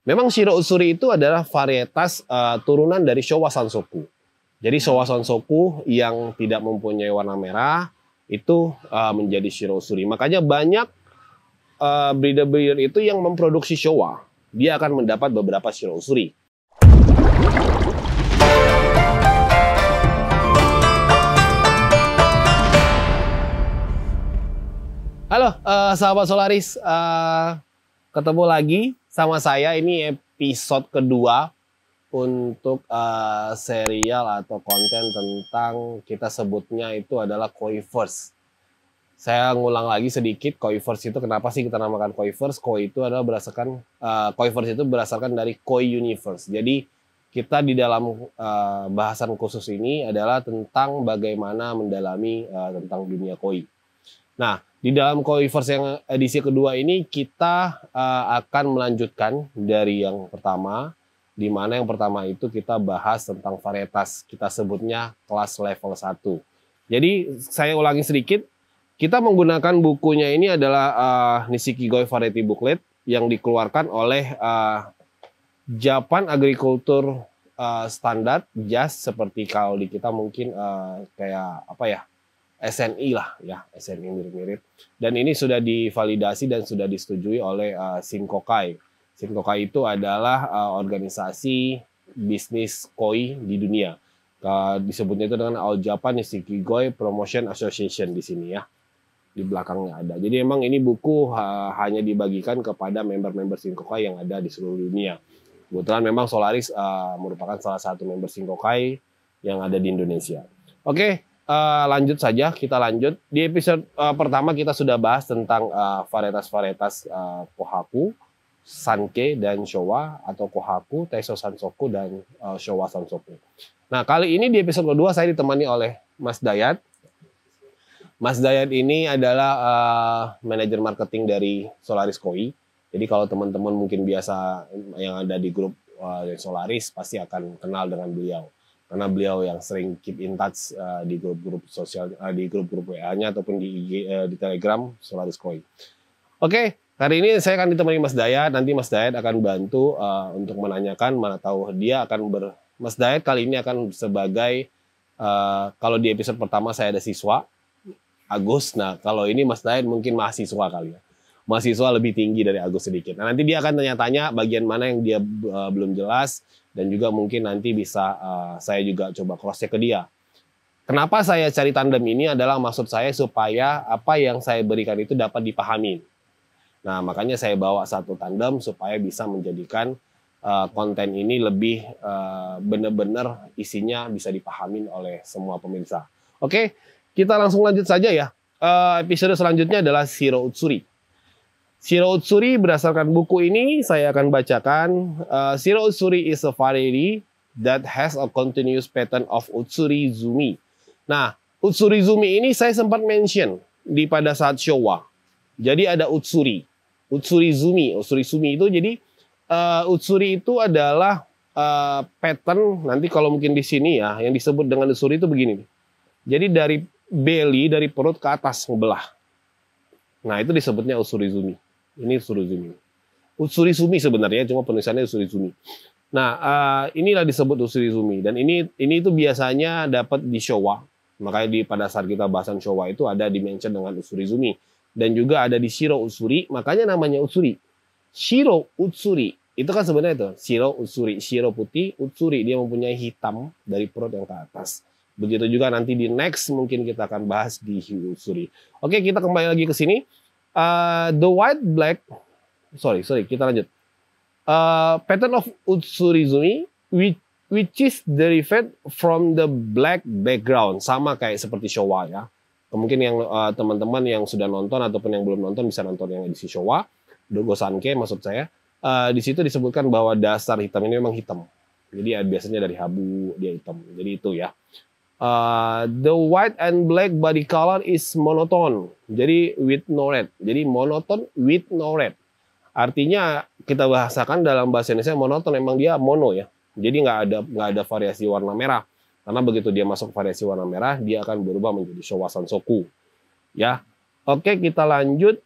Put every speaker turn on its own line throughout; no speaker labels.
Memang Shiro Utsuri itu adalah varietas turunan dari Showa Sansoku. Jadi Showa Sansoku yang tidak mempunyai warna merah itu menjadi Shiro Utsuri. Makanya banyak breeder-breeder itu yang memproduksi Showa. Dia akan mendapat beberapa Shiro Utsuri. Halo sahabat Solaris, ketemu lagi sama saya. Ini episode kedua untuk serial atau konten tentang kita sebutnya itu adalah Koi First. Saya ngulang lagi sedikit, Koi First itu kenapa sih kita namakan Koi First? Koi itu adalah berdasarkan Koi First itu berdasarkan dari Koi Universe. Jadi kita di dalam bahasan khusus ini adalah tentang bagaimana mendalami tentang dunia koi. Nah, di dalam Koi First yang edisi kedua ini kita akan melanjutkan dari yang pertama, di mana yang pertama itu kita bahas tentang varietas, kita sebutnya kelas level 1. Jadi saya ulangi sedikit, kita menggunakan bukunya ini adalah Nishiki-goi Variety Booklet yang dikeluarkan oleh Japan Agriculture Standard JAS, seperti kalau di kita mungkin kayak apa ya, SNI lah ya, SNI mirip-mirip. Dan ini sudah divalidasi dan sudah disetujui oleh Shinkokai. Shinkokai itu adalah organisasi bisnis koi di dunia. Disebutnya itu dengan All Japan Nishiki-goi Promotion Association di sini ya. Di belakangnya ada. Jadi memang ini buku hanya dibagikan kepada member-member Shinkokai yang ada di seluruh dunia. Kebetulan memang Solaris merupakan salah satu member Shinkokai yang ada di Indonesia. Oke. Lanjut saja, kita lanjut. Di episode pertama kita sudah bahas tentang varietas-varietas Kohaku, Sanke, dan Showa, atau Kohaku, Taiso Sansoku, dan Showa Sansoku. Nah, kali ini di episode kedua saya ditemani oleh Mas Dayat. Mas Dayat ini adalah manajer marketing dari Solaris Koi. Jadi kalau teman-teman mungkin biasa yang ada di grup Solaris pasti akan kenal dengan beliau. Karena beliau yang sering keep in touch di grup-grup sosial, di grup-grup WA-nya ataupun di IG, di Telegram Solaris Koi. Oke, hari ini saya akan ditemani Mas Dayat. Nanti Mas Dayat akan bantu untuk menanyakan, mana tahu dia akan Mas Dayat kali ini akan sebagai kalau di episode pertama saya ada siswa Agus. Nah, kalau ini Mas Dayat mungkin mahasiswa kali ya. Mahasiswa lebih tinggi dari Agus sedikit. Nah, nanti dia akan tanya-tanya bagian mana yang dia belum jelas. Dan juga mungkin nanti bisa saya juga coba cross-check ke dia. Kenapa saya cari tandem ini adalah maksud saya supaya apa yang saya berikan itu dapat dipahami. Nah, makanya saya bawa satu tandem supaya bisa menjadikan konten ini lebih benar-benar isinya bisa dipahami oleh semua pemirsa. Oke, kita langsung lanjut saja ya. Episode selanjutnya adalah Shiro Utsuri. Shiro Utsuri berdasarkan buku ini saya akan bacakan. Shiro Utsuri is a variety that has a continuous pattern of Utsuri Zumi. Nah, Utsuri Zumi ini saya sempat mention di pada saat Showa. Jadi ada Utsuri, Utsuri Zumi, Utsuri Zumi itu jadi Utsuri itu adalah pattern. Nanti kalau mungkin di sini ya yang disebut dengan Utsuri itu begini. Jadi dari belly, dari perut ke atas ngebelah. Nah, itu disebutnya Utsuri Zumi. Ini Utsuri Zumi. Utsuri Zumi sebenarnya, cuma penulisannya Utsuri Zumi. Nah, inilah disebut Utsuri Zumi. Dan ini itu biasanya dapat di Showa. Makanya pada saat kita bahasan Showa itu ada dimention dengan Utsuri Zumi. Dan juga ada di Shiro Utsuri, makanya namanya Utsuri. Shiro Utsuri, itu kan sebenarnya itu. Shiro Utsuri, Shiro putih, Utsuri. Dia mempunyai hitam dari perut yang ke atas. Begitu juga nanti di next mungkin kita akan bahas di Shiro Utsuri. Oke, kita kembali lagi ke sini. The white black, sorry kita lanjut. Pattern of Utsuri Zumi which is derived from the black background, sama kayak seperti Showa ya. Mungkin yang teman-teman yang sudah nonton ataupun yang belum nonton bisa nonton yang edisi Showa, Dogosanke maksud saya. Di situ disebutkan bahwa dasar hitam ini memang hitam. Jadi biasanya dari habu dia hitam. Jadi itu ya. The white and black body color is monotone. Jadi with no red. Jadi monoton with no red. Artinya kita bahasakan dalam bahasa Indonesia monoton, memang dia mono ya. Jadi nggak ada variasi warna merah. Karena begitu dia masuk variasi warna merah, dia akan berubah menjadi Showa Sansoku. Ya. Oke, kita lanjut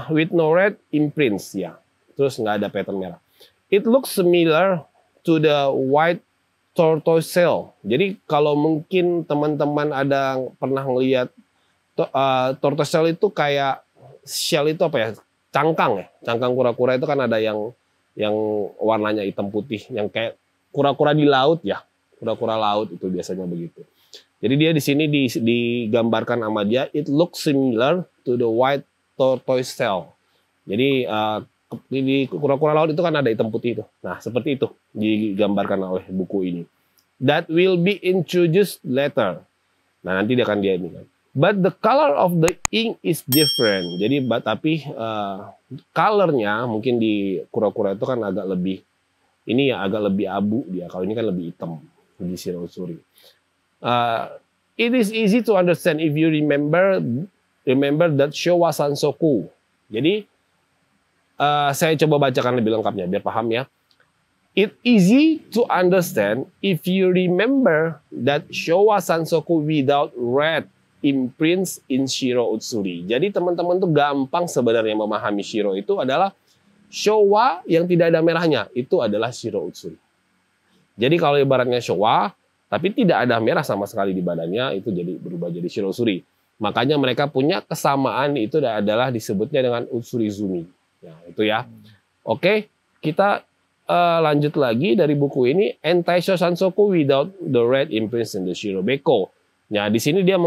with no red imprints ya. Terus nggak ada pattern merah. It looks similar to the white tortoise shell. Jadi kalau mungkin teman-teman ada pernah ngelihat tortoise shell itu kayak shell itu apa ya? Cangkang ya. Cangkang kura-kura itu kan ada yang warnanya hitam putih, yang kayak kura-kura di laut ya. Kura-kura laut itu biasanya begitu. Jadi dia di sini digambarkan sama dia, it looks similar to the white tortoise shell. Jadi di kura-kura laut itu kan ada hitam putih itu. Nah, seperti itu digambarkan oleh buku ini. That will be introduced later. Nah, nanti dia akan ini kan. But the color of the ink is different. Jadi tapi colornya mungkin di kura-kura itu kan agak lebih agak lebih abu dia. Kalau ini kan lebih hitam di Shiro Utsuri. It is easy to understand if you remember that Showa Sansoku. Jadi saya coba bacakan lebih lengkapnya biar paham ya. It easy to understand if you remember that Showa Sansoku without red imprints in Shiro Utsuri. Jadi teman-teman tuh gampang sebenarnya memahami Shiro itu adalah Showa yang tidak ada merahnya. Itu adalah Shiro Utsuri. Jadi kalau ibaratnya Showa tapi tidak ada merah sama sekali di badannya, itu berubah jadi Shiro Utsuri. Makanya mereka punya kesamaan, itu adalah disebutnya dengan Utsurizumi. Ya, itu ya. Oke, kita lanjut lagi dari buku ini. Entaisho Sansoku without the red imprints in the Shirobeko. Nah, di sini dia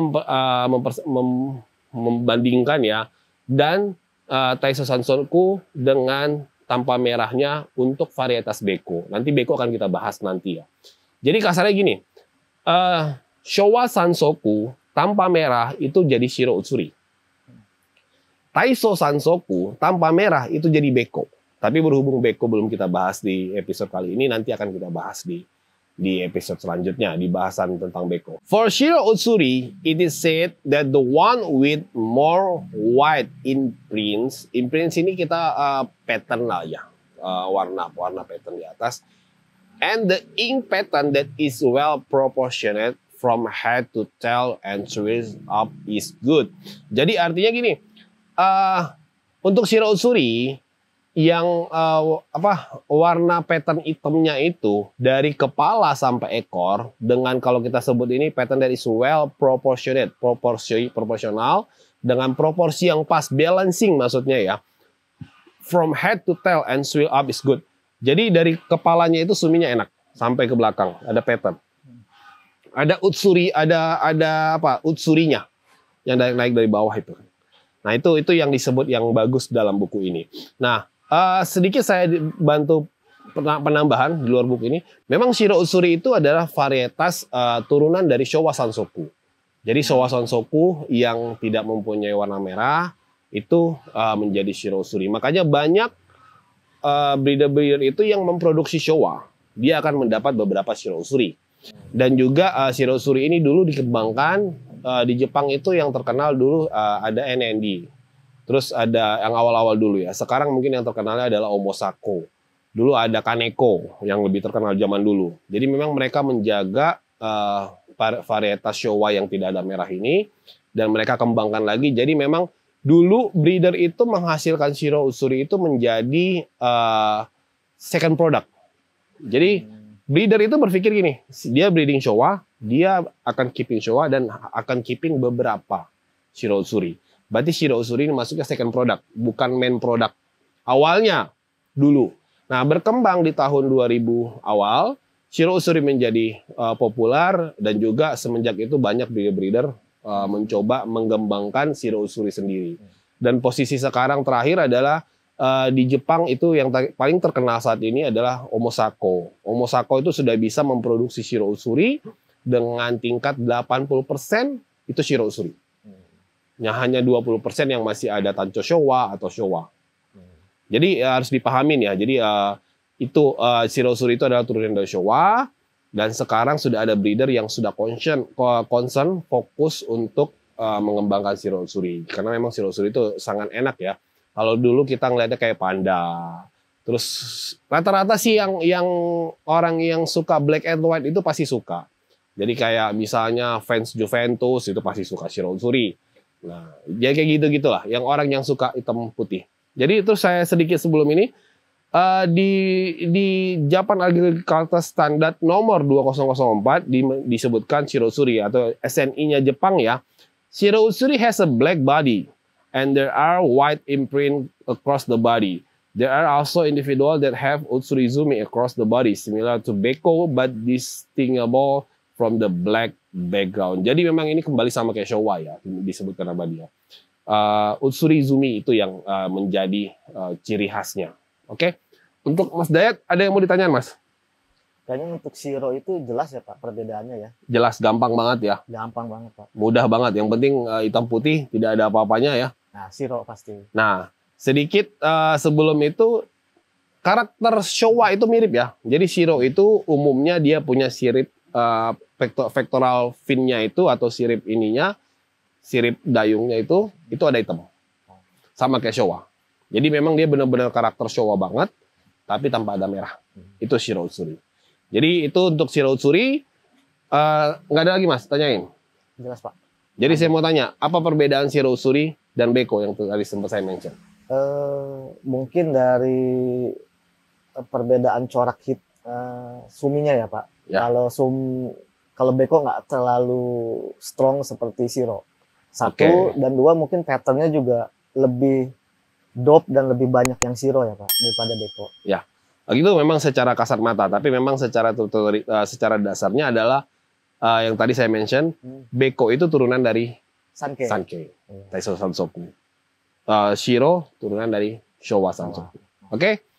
membandingkan ya, dan Taisho Sansoku dengan tanpa merahnya untuk varietas Beko. Nanti Beko akan kita bahas nanti ya. Jadi kasarnya gini, Showa Sansoku tanpa merah itu jadi Shiro Utsuri. Taisho Sansoku tanpa merah itu jadi Beko. Tapi berhubung Beko belum kita bahas di episode kali ini, nanti akan kita bahas di episode selanjutnya, di bahasan tentang Beko. For Shiro Utsuri, it is said that the one with more white imprints ini kita pattern lah ya, warna pattern di atas. And the ink pattern that is well proportionate from head to tail and twist up is good. Jadi artinya gini, untuk Shiro Utsuri yang warna pattern hitamnya itu dari kepala sampai ekor, dengan kalau kita sebut ini pattern that is well proportionate, proporsional dengan proporsi yang pas, balancing maksudnya ya. From head to tail and swell up is good. Jadi dari kepalanya itu suminya enak sampai ke belakang, ada pattern. Ada utsuri, ada utsurinya yang naik dari bawah itu. Nah, itu yang disebut yang bagus dalam buku ini. Nah, sedikit saya bantu penambahan di luar buku ini. Memang Shiro Utsuri itu adalah varietas turunan dari Showa Sansoku. Jadi Showa Sansoku yang tidak mempunyai warna merah itu menjadi Shiro Utsuri. Makanya banyak breeder-breeder itu yang memproduksi Showa, dia akan mendapat beberapa Shiro Utsuri. Dan juga Shiro Utsuri ini dulu dikembangkan di Jepang itu yang terkenal dulu ada NND. Terus ada yang awal-awal dulu ya. Sekarang mungkin yang terkenalnya adalah Omosako. Dulu ada Kaneko yang lebih terkenal zaman dulu. Jadi memang mereka menjaga varietas Showa yang tidak ada merah ini dan mereka kembangkan lagi. Jadi memang dulu breeder itu menghasilkan Shiro Utsuri itu menjadi second product. Jadi breeder itu berpikir gini, dia breeding Showa, dia akan keeping Showa dan akan keeping beberapa Shiro Utsuri. Berarti Shiro Utsuri ini masuknya second product, bukan main product. Awalnya dulu. Nah, berkembang di tahun 2000 awal, Shiro Utsuri menjadi populer dan juga semenjak itu banyak breeder-breeder mencoba mengembangkan Shiro Utsuri sendiri. Dan posisi sekarang terakhir adalah di Jepang itu yang paling terkenal saat ini adalah Omosako. Omosako itu sudah bisa memproduksi Shiro Utsuri dengan tingkat 80% itu Shiro Utsuri. Ya, hanya 20% yang masih ada Tancho Showa atau Showa. Jadi harus dipahamin ya. Jadi itu Shiro Utsuri itu adalah turunan dari Showa dan sekarang sudah ada breeder yang sudah concern fokus untuk mengembangkan Shiro Utsuri. Karena memang Shiro Utsuri itu sangat enak ya. Kalau dulu kita ngeliatnya kayak panda. Terus rata-rata sih yang orang yang suka black and white itu pasti suka. Jadi kayak misalnya fans Juventus itu pasti suka Shiro Utsuri. Nah, ya kayak gitu-gitulah. Yang orang yang suka hitam putih. Jadi itu saya sedikit sebelum ini. Di Japan Agriculture Standard nomor 2004 disebutkan Shirotsuri atau SNI-nya Jepang ya. Shirotsuri has a black body and there are white imprint across the body. There are also individuals that have utsurizumi across the body, similar to beko but distinguishable from the black background. Jadi memang ini kembali sama kayak Showa ya, disebutkan sama dia. Utsurizumi itu yang menjadi ciri khasnya. Oke. Untuk Mas Dayat, ada yang mau ditanyain, Mas?
Kayaknya untuk Shiro itu jelas ya Pak perbedaannya ya.
Jelas, gampang banget ya.
Gampang banget Pak.
Mudah banget. Yang penting hitam putih, tidak ada apa-apanya ya.
Nah, Shiro pasti.
Nah, sedikit sebelum itu, karakter Showa itu mirip ya. Jadi Shiro itu umumnya dia punya sirip vectoral fin-nya itu atau sirip ininya, sirip dayungnya itu ada hitam. Sama kayak Showa. Jadi memang dia benar-benar karakter Showa banget, tapi tanpa ada merah. Itu Shirotsuri. Jadi itu untuk Shirotsuri, nggak ada lagi Mas, tanyain.
Jelas Pak.
Jadi saya mau tanya, apa perbedaan Shirotsuri dan beko yang tadi sempat saya mention?
Mungkin dari perbedaan corak hit suminya ya Pak.
Ya.
Kalau beko nggak terlalu strong seperti Shiro. Satu dan dua mungkin patternnya juga lebih dope dan lebih banyak yang Shiro ya Pak daripada beko.
Ya, itu memang secara kasat mata, tapi memang secara dasarnya adalah yang tadi saya mention, beko itu turunan dari Sankei, Taiso Sansoku. Shiro turunan dari Showa Sansoku. Oke?